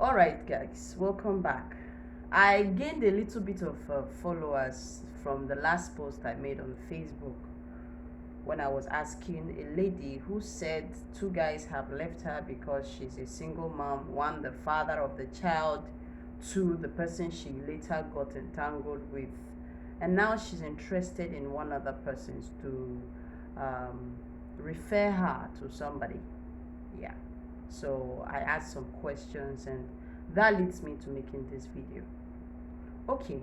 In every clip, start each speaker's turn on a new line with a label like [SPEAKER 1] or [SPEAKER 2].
[SPEAKER 1] All right, guys, welcome back. I gained a little bit of followers from the last post I made on Facebook when I was asking a lady who said two guys have left her because she's a single mom, one, the father of the child, two, the person she later got entangled with, and now she's interested in one other person to um, refer her to somebody. Yeah. So I asked some questions, and that leads me to making this video. Okay,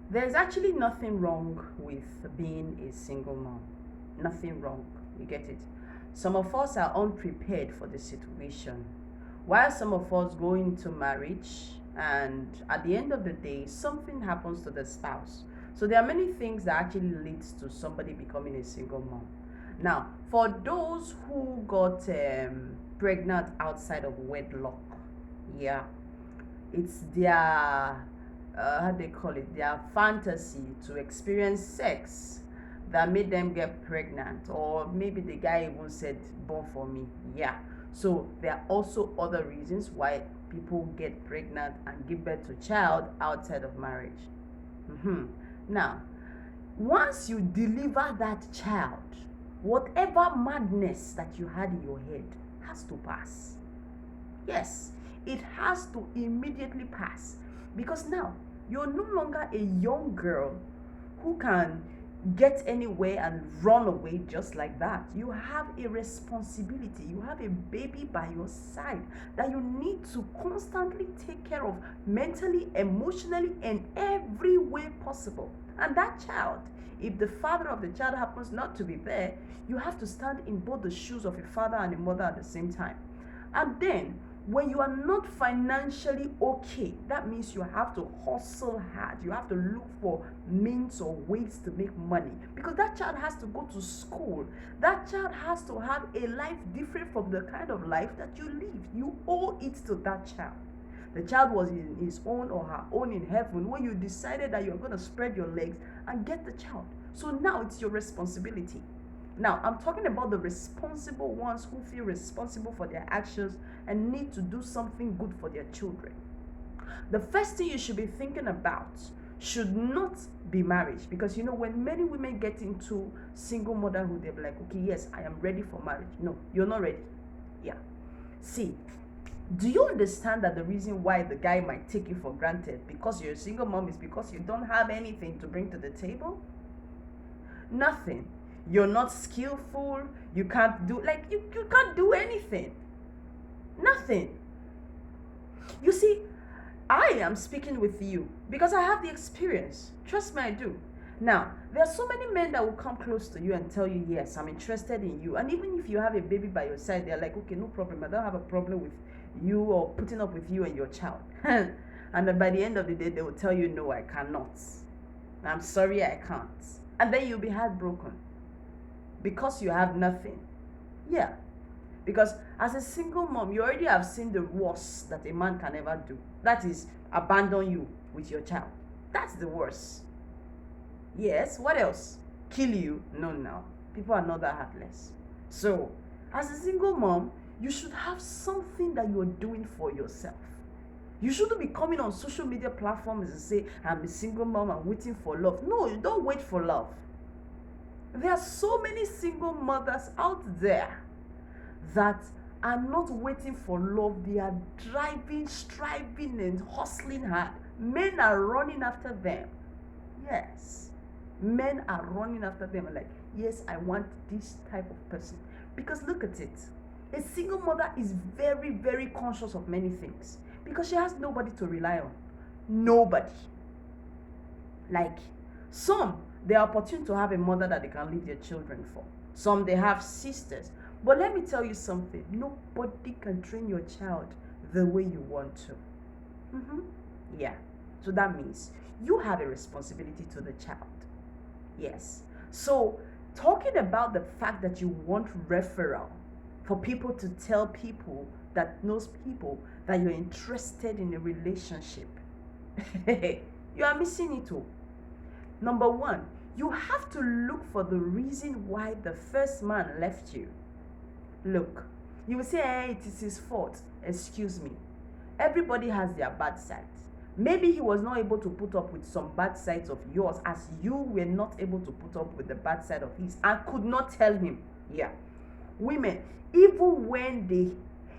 [SPEAKER 1] there's actually nothing wrong with being a single mom. Nothing wrong. You get it? Some of us are unprepared for the situation, while some of us go into marriage, and at the end of the day something happens to the spouse. So there are many things that actually leads to somebody becoming a single mom. Now, for those who got pregnant outside of wedlock, yeah, it's their how they call it, their fantasy to experience sex that made them get pregnant, or maybe the guy even said born for me. Yeah, so there are also other reasons why people get pregnant and give birth to child outside of marriage. Now, once you deliver that child, whatever madness that you had in your head has to pass. Yes, it has to immediately pass, because now you're no longer a young girl who can get anywhere and run away just like that. You have a responsibility. You have a baby by your side that you need to constantly take care of, mentally, emotionally, and every way possible. And that child, if the father of the child happens not to be there, you have to stand in both the shoes of a father and a mother at the same time. And then when you are not financially okay, that means you have to hustle hard. You have to look for means or ways to make money, because that child has to go to school. That child has to have a life different from the kind of life that you live. You owe it to that child. The child was in his own or her own in heaven when you decided that you're going to spread your legs and get the child. So now it's your responsibility. Now, I'm talking about the responsible ones who feel responsible for their actions and need to do something good for their children. The first thing you should be thinking about should not be marriage, because when many women get into single motherhood, they're like, okay, yes, I am ready for marriage. No, you're not ready. Yeah. See, do you understand that the reason why the guy might take you for granted because you're a single mom is because you don't have anything to bring to the table? Nothing. You're not skillful. You can't do, you can't do anything. Nothing. You see, I am speaking with you because I have the experience. Trust me, I do. Now, there are so many men that will come close to you and tell you, yes, I'm interested in you. And even if you have a baby by your side, they're like, okay, no problem. I don't have a problem with you or putting up with you and your child. And then by the end of the day, they will tell you, no, I cannot. I'm sorry, I can't. And then you'll be heartbroken because you have nothing. Yeah. Because as a single mom, you already have seen the worst that a man can ever do. That is abandon you with your child. That's the worst. Yes, what else? Kill you? No. People are not that heartless. So, as a single mom, you should have something that you're doing for yourself. You shouldn't be coming on social media platforms and say, I'm a single mom, I'm waiting for love. No, you don't wait for love. There are so many single mothers out there that are not waiting for love. They are driving, striving, and hustling hard. Men are running after them. Yes. Men are running after them like, yes, I want this type of person. Because look at it. A single mother is very, very conscious of many things because she has nobody to rely on. Nobody. Like some, they are opportune to have a mother that they can leave their children for. Some, they have sisters. But let me tell you something. Nobody can train your child the way you want to. Yeah. So that means you have a responsibility to the child. Yes. So talking about the fact that you want referral for people to tell people that knows people that you're interested in a relationship, you are missing it all. Number one, you have to look for the reason why the first man left you. Look, you will say, hey, it is his fault. Excuse me. Everybody has their bad sides. Maybe he was not able to put up with some bad sides of yours, as you were not able to put up with the bad side of his, and could not tell him. Yeah. Women, even when they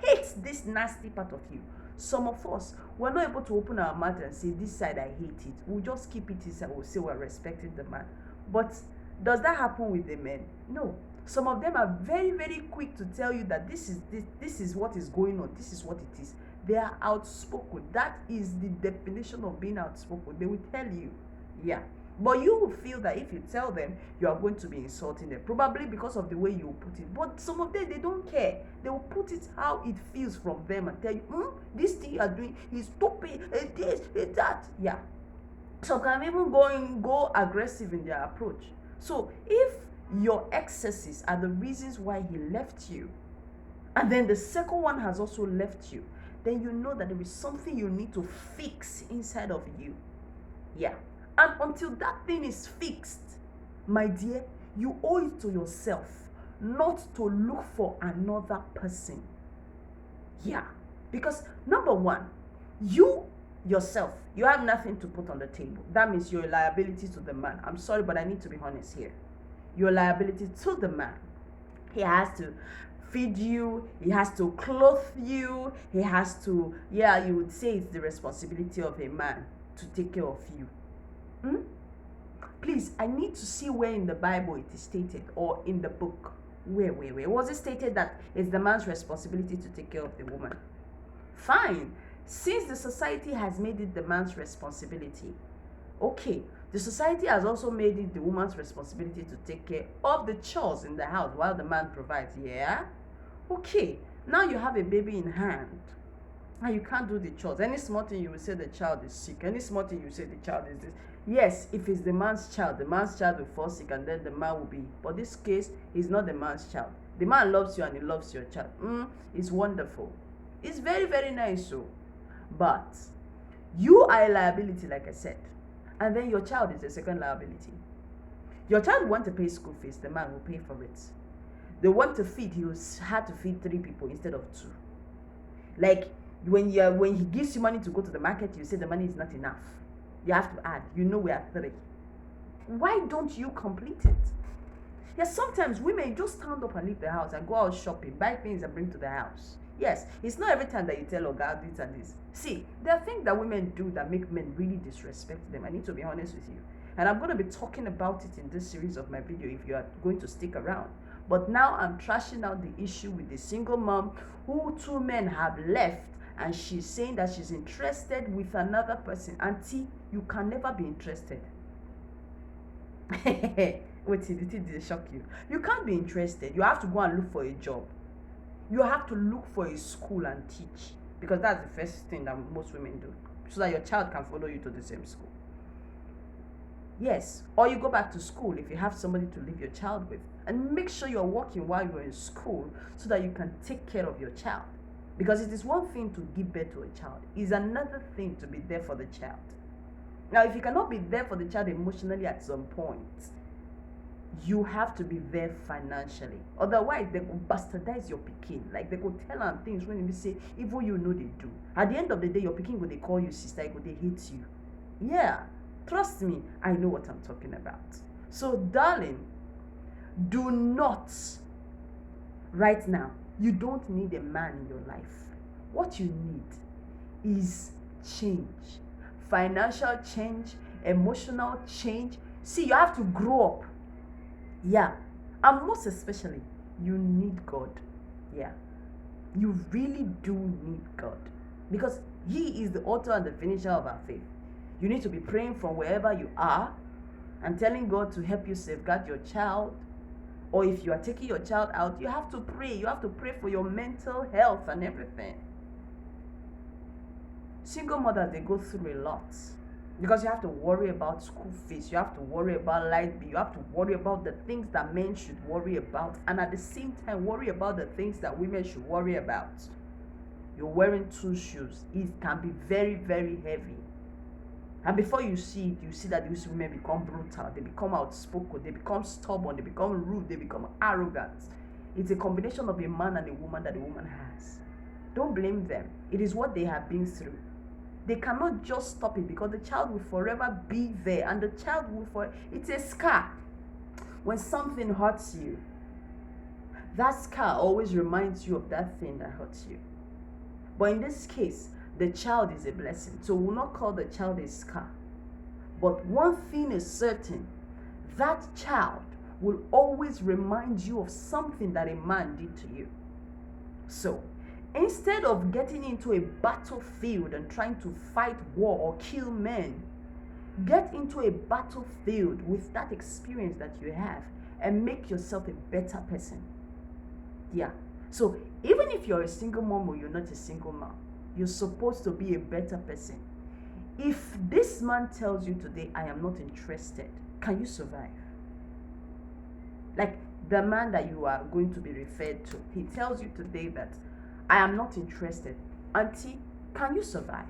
[SPEAKER 1] hate this nasty part of you, some of us, we're not able to open our mouth and say, this side I hate it. We'll just keep it inside. We'll say we're respecting the man. But does that happen with the men? No. Some of them are very, very quick to tell you that this is what is going on. This is what it is. They are outspoken. That is the definition of being outspoken. They will tell you. Yeah. But you will feel that if you tell them, you are going to be insulting them. Probably because of the way you put it. But some of them, they don't care. They will put it how it feels from them and tell you, this thing you are doing is stupid, it's this, it's that. Yeah. Some can even go aggressive in their approach. So if your excesses are the reasons why he left you, and then the second one has also left you, then you know that there is something you need to fix inside of you. Yeah. And until that thing is fixed, my dear, you owe it to yourself not to look for another person. Yeah. Because number one, you yourself, you have nothing to put on the table. That means you're a liability to the man. I'm sorry, but I need to be honest here. You're a liability to the man. He has to feed you, he has to clothe you, he has to, you would say it's the responsibility of a man to take care of you. Please, I need to see where in the Bible it is stated, or in the book. Where was it stated that it's the man's responsibility to take care of the woman? Fine. Since the society has made it the man's responsibility, okay, the society has also made it the woman's responsibility to take care of the chores in the house while the man provides. Yeah? Okay, now you have a baby in hand and you can't do the chores. Any small thing you will say the child is sick. Any small thing you say the child is this. Yes, if it's the man's child will fall sick and then the man will be. But this case is not the man's child. The man loves you and he loves your child. It's wonderful. It's very, very nice. So, but you are a liability, like I said. And then your child is a second liability. Your child wants to pay school fees, the man will pay for it. They want to feed, he had to feed 3 people instead of 2. Like when he gives you money to go to the market, you say the money is not enough. You have to add. You know we are 3. Why don't you complete it? Yes, sometimes women just stand up and leave the house and go out shopping, buy things and bring to the house. Yes, it's not every time that you tell God this and this. See, there are things that women do that make men really disrespect them. I need to be honest with you. And I'm going to be talking about it in this series of my video if you are going to stick around. But now I'm trashing out the issue with the single mom who 2 men have left, and she's saying that she's interested with another person. Auntie, you can never be interested. Wait, did it shock you? You can't be interested. You have to go and look for a job. You have to look for a school and teach, because that's the first thing that most women do, so that your child can follow you to the same school. Yes, or you go back to school if you have somebody to leave your child with, and make sure you're working while you're in school so that you can take care of your child. Because it is one thing to give birth to a child, it's another thing to be there for the child. Now, if you cannot be there for the child emotionally at some point, you have to be there financially. Otherwise, they could bastardize your pikin. Like, they could tell them things when you say, even you know they do. At the end of the day, your pikin go they call you sister, go they hate you. Yeah, trust me, I know what I'm talking about. So, darling, do not, right now, you don't need a man in your life. What you need is change. Financial change, emotional change. See, you have to grow up. Yeah, and most especially, you need God. Yeah, you really do need God, because He is the author and the finisher of our faith. You need to be praying from wherever you are and telling God to help you safeguard your child. Or if you are taking your child out, you have to pray. You have to pray for your mental health and everything. Single mothers, they go through a lot. Because you have to worry about school fees, you have to worry about light bill, you have to worry about the things that men should worry about, and at the same time worry about the things that women should worry about. You're wearing 2 shoes. It can be very, very heavy. And before you see it, you see that these women become brutal, they become outspoken, they become stubborn, they become rude, they become arrogant. It's a combination of a man and a woman that the woman has. Don't blame them. It is what they have been through. They cannot just stop it because the child will forever be there, and the child will it's a scar. When something hurts you, that scar always reminds you of that thing that hurts you. But in this case, the child is a blessing. So we'll not call the child a scar. But one thing is certain, that child will always remind you of something that a man did to you. So instead of getting into a battlefield and trying to fight war or kill men, get into a battlefield with that experience that you have and make yourself a better person. Yeah. So even if you're a single mom or you're not a single mom, you're supposed to be a better person. If this man tells you today, I am not interested, can you survive? Like the man that you are going to be referred to, he tells you today that I am not interested. Auntie, can you survive?